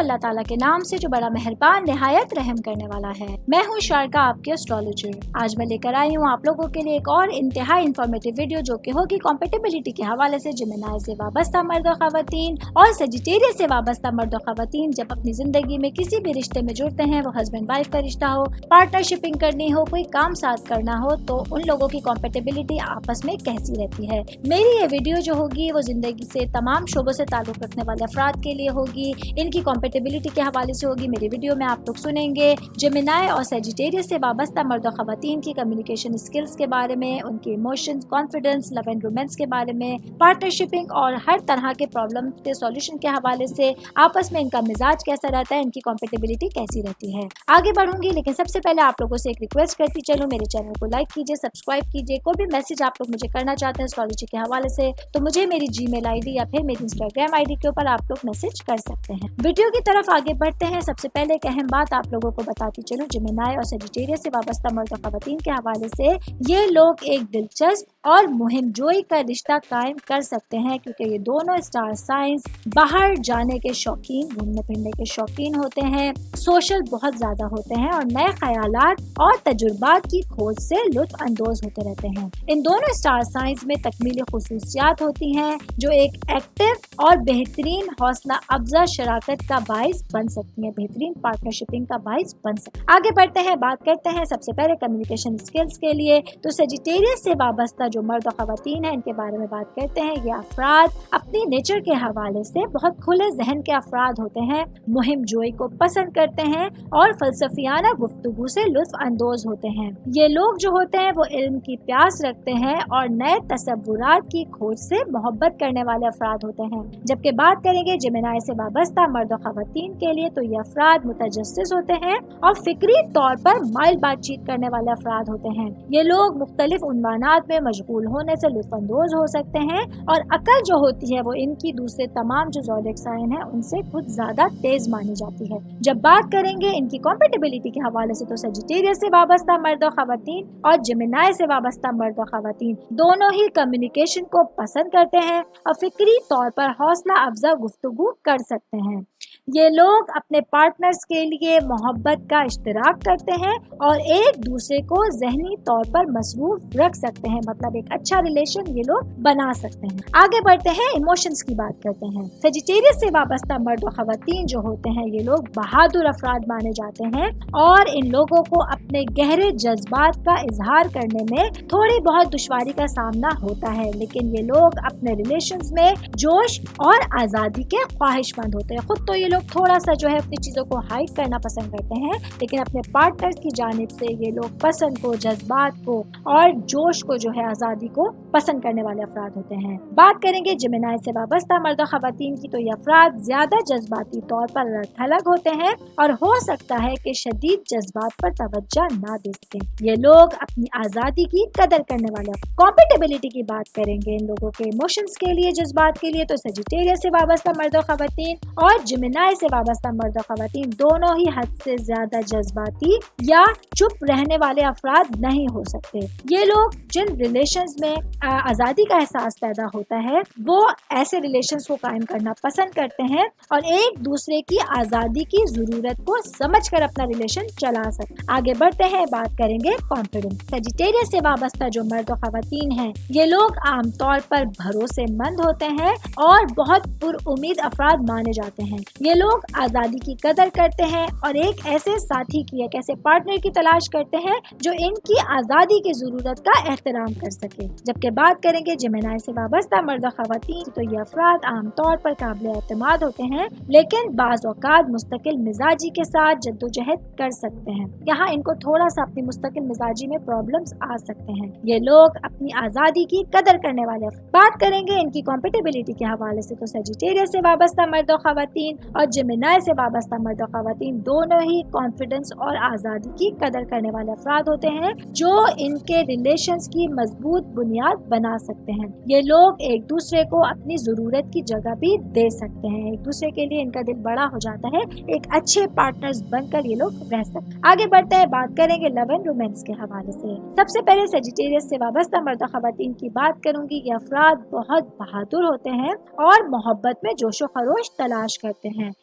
اللہ تعالیٰ کے نام سے جو بڑا مہربان نہایت رحم کرنے والا ہے۔ میں ہوں شارکا، آپ کے اسٹرالوجر۔ آج میں لے کر آئی ہوں آپ لوگوں کے لیے ایک اور انتہائی انفارمیٹیو ویڈیو جو کہ ہوگی کمپیٹیبلٹی کے حوالے سے جیمینائی سے وابستہ مرد و خواتین اور سیجیٹیریس سے وابستہ مرد و خواتین جب اپنی زندگی میں کسی بھی رشتے میں جڑتے ہیں، وہ ہسبینڈ وائف کا رشتہ ہو، پارٹنر شپنگ کرنی ہو، کوئی کام ساتھ کرنا ہو، تو ان لوگوں کی کمپیٹیبلٹی آپس میں کیسی رہتی ہے۔ میری یہ ویڈیو جو ہوگی وہ زندگی سے تمام شعبوں سے تعلق رکھنے والے افراد کے لیے ہوگی، ان کی کمپیٹیبلٹی کے حوالے سے ہوگی۔ میری ویڈیو میں آپ لوگ سنیں گے جیمینائی اور سیجیٹیریس سے وابستہ مرد و خواتین کی کمیونیکیشن اسکلز کے بارے میں، ان کے emotions, confidence, love and romance کے بارے میں، پارٹنر شپنگ اور ہر طرح کے پرابلم کے سولوشن کے حوالے سے آپس میں ان کا مزاج کیسا رہتا ہے، ان کی کمپیٹیبلٹی کیسی رہتی ہے۔ آگے بڑھوں گی، لیکن سب سے پہلے آپ لوگوں سے ایک ریکویسٹ کرتی چلوں، میرے چینل کو لائک کیجیے، سبسکرائب کیجیے۔ کوئی بھی میسج آپ لوگ مجھے کرنا چاہتے ہیں اسٹرالوجی کے حوالے سے تو مجھے میری جی میل آئی ڈی یا پھر میری انسٹاگرام آئی ڈی کے اوپر آپ لوگ میسج کر سکتے ہیں۔ ویڈیو کی طرف آگے بڑھتے ہیں۔ سب سے پہلے ایک اہم بات آپ لوگوں کو بتاتی چلوں، جیمینائی اور سیجیٹیریس سے وابستہ مرد و خواتین کے حوالے سے یہ لوگ ایک دلچسپ اور مہم جوئی کا رشتہ قائم کر سکتے ہیں، کیونکہ یہ دونوں اسٹار سائنس باہر جانے کے شوقین، گھومنے پھرنے کے شوقین ہوتے ہیں، سوشل بہت زیادہ ہوتے ہیں اور نئے خیالات اور تجربات کی کھوج سے لطف اندوز ہوتے رہتے ہیں۔ ان دونوں اسٹار سائنس میں تکمیلی خصوصیات ہوتی ہیں جو ایک ایکٹیو اور بہترین حوصلہ افزا شراکت کا باعث بن سکتی ہیں، بہترین پارٹنرشپنگ کا باعث بن سکتی ہیں۔ آگے بڑھتے ہیں، بات کرتے ہیں سب سے پہلے کمیونیکیشن اسکلز کے لیے تو سیجیٹیریس سے وابستہ جو مرد و خواتین ہیں ان کے بارے میں بات کرتے ہیں۔ یہ افراد اپنی نیچر کے حوالے سے بہت کھلے ذہن کے افراد ہوتے ہیں، مہم جوئی کو پسند کرتے ہیں اور فلسفیانہ گفتگو سے لطف اندوز ہوتے ہیں۔ یہ لوگ جو ہوتے ہیں وہ علم کی پیاس رکھتے ہیں اور نئے تصورات کی کھوج سے محبت کرنے والے افراد ہوتے ہیں۔ جبکہ بات کریں گے جیمینائی سے وابستہ مرد و خواتین کے لیے تو یہ افراد متجسس ہوتے ہیں اور فکری طور پر مائل بات چیت کرنے والے افراد ہوتے ہیں۔ یہ لوگ مختلف عنوانات میں مشغول ہونے سے لطف اندوز ہو سکتے ہیں اور عقل جو ہوتی ہے وہ ان کی دوسرے تمام جو زوڈیک سائن ہیں ان سے کچھ زیادہ تیز مانی جاتی ہے۔ جب بات کریں گے ان کی کمپیٹیبلٹی کے حوالے سے تو سیجیٹیریس سے وابستہ مرد و خواتین اور جیمینائی سے وابستہ مرد و خواتین دونوں ہی کمیونیکیشن کو پسند کرتے ہیں اور فکری طور پر حوصلہ افزا گفتگو کر سکتے ہیں۔ یہ لوگ اپنے پارٹنرز کے لیے محبت کا اشتراک کرتے ہیں اور ایک دوسرے کو ذہنی طور پر مصروف رکھ سکتے ہیں، مطلب ایک اچھا ریلیشن یہ لوگ بنا سکتے ہیں۔ آگے بڑھتے ہیں، ایموشنز کی بات کرتے ہیں۔ سیجیٹیریس سے وابستہ مرد و خواتین جو ہوتے ہیں یہ لوگ بہادر افراد مانے جاتے ہیں اور ان لوگوں کو اپنے گہرے جذبات کا اظہار کرنے میں تھوڑی بہت دشواری کا سامنا ہوتا ہے، لیکن یہ لوگ اپنے ریلیشنز میں جوش اور آزادی کے خواہش مند ہوتے ہیں۔ خود تو یہ لوگ تھوڑا سا جو ہے اپنی چیزوں کو ہائڈ کرنا پسند کرتے ہیں، لیکن اپنے پارٹنر کی جانب سے یہ لوگ پسند کو، جذبات کو اور جوش کو جو ہے، آزادی کو پسند کرنے والے افراد ہوتے ہیں۔ بات کریں گے جیمینائی سے وابستہ مرد و خواتین کی تو یہ افراد زیادہ جذباتی طور پر تھلگ ہوتے ہیں اور ہو سکتا ہے کہ شدید جذبات پر توجہ نہ دے سکیں۔ یہ لوگ اپنی آزادی کی قدر کرنے والے کمپیٹیبلٹی کی بات کریں گے ان لوگوں کے ایموشنز کے لیے، جذبات کے لیے تو سیجیٹیریس سے وابستہ مرد و خواتین اور جیمینائی سے وابستہ مرد و خواتین دونوں ہی حد سے زیادہ جذباتی یا چپ رہنے والے افراد نہیں ہو سکتے۔ یہ لوگ جن ریلیشنز میں آزادی کا احساس پیدا ہوتا ہے وہ ایسے ریلیشنز کو قائم کرنا پسند کرتے ہیں اور ایک دوسرے کی آزادی کی ضرورت کو سمجھ کر اپنا ریلیشن چلا سکتے۔ آگے بڑھتے ہیں، بات کریں گے کانفیڈنس۔ سیجیٹیریس سے وابستہ جو مرد و خواتین ہیں یہ لوگ عام طور پر بھروسے مند ہوتے ہیں اور بہت پر امید افراد مانے جاتے ہیں۔ یہ لوگ آزادی کی قدر کرتے ہیں اور ایک ایسے ساتھی کی، ایک ایسے پارٹنر کی تلاش کرتے ہیں جو ان کی آزادی کی ضرورت کا احترام کر سکے۔ جبکہ بات کریں گے جیمینائی سے وابستہ مرد و خواتین تو یہ افراد عام طور پر قابل اعتماد ہوتے ہیں، لیکن بعض اوقات مستقل مزاجی کے ساتھ جدوجہد کر سکتے ہیں۔ یہاں ان کو تھوڑا سا اپنی مستقل مزاجی میں پرابلمز آ سکتے ہیں۔ یہ لوگ اپنی آزادی کی قدر کرنے والے بات کریں گے ان کی کمپیٹیبلٹی کے حوالے سے تو سیجیٹیریس سے وابستہ مرد و خواتین اور جیمینائی سے وابستہ مرد و خواتین دونوں ہی کانفیڈنس اور آزادی کی قدر کرنے والے افراد ہوتے ہیں جو ان کے ریلیشنز کی مضبوط بنیاد بنا سکتے ہیں۔ یہ لوگ ایک دوسرے کو اپنی ضرورت کی جگہ بھی دے سکتے ہیں، ایک دوسرے کے لیے ان کا دل بڑا ہو جاتا ہے، ایک اچھے پارٹنرز بن کر یہ لوگ رہ سکتے ہیں۔ آگے بڑھتے ہیں، بات کریں گے لو اینڈ رومانس کے حوالے سے۔ سب سے پہلے سیجیٹیریس سے وابستہ مرد و خواتین کی بات کروں گی۔ یہ افراد بہت بہادر ہوتے ہیں اور محبت میں جوش و خروش تلاش کرتے ہیں۔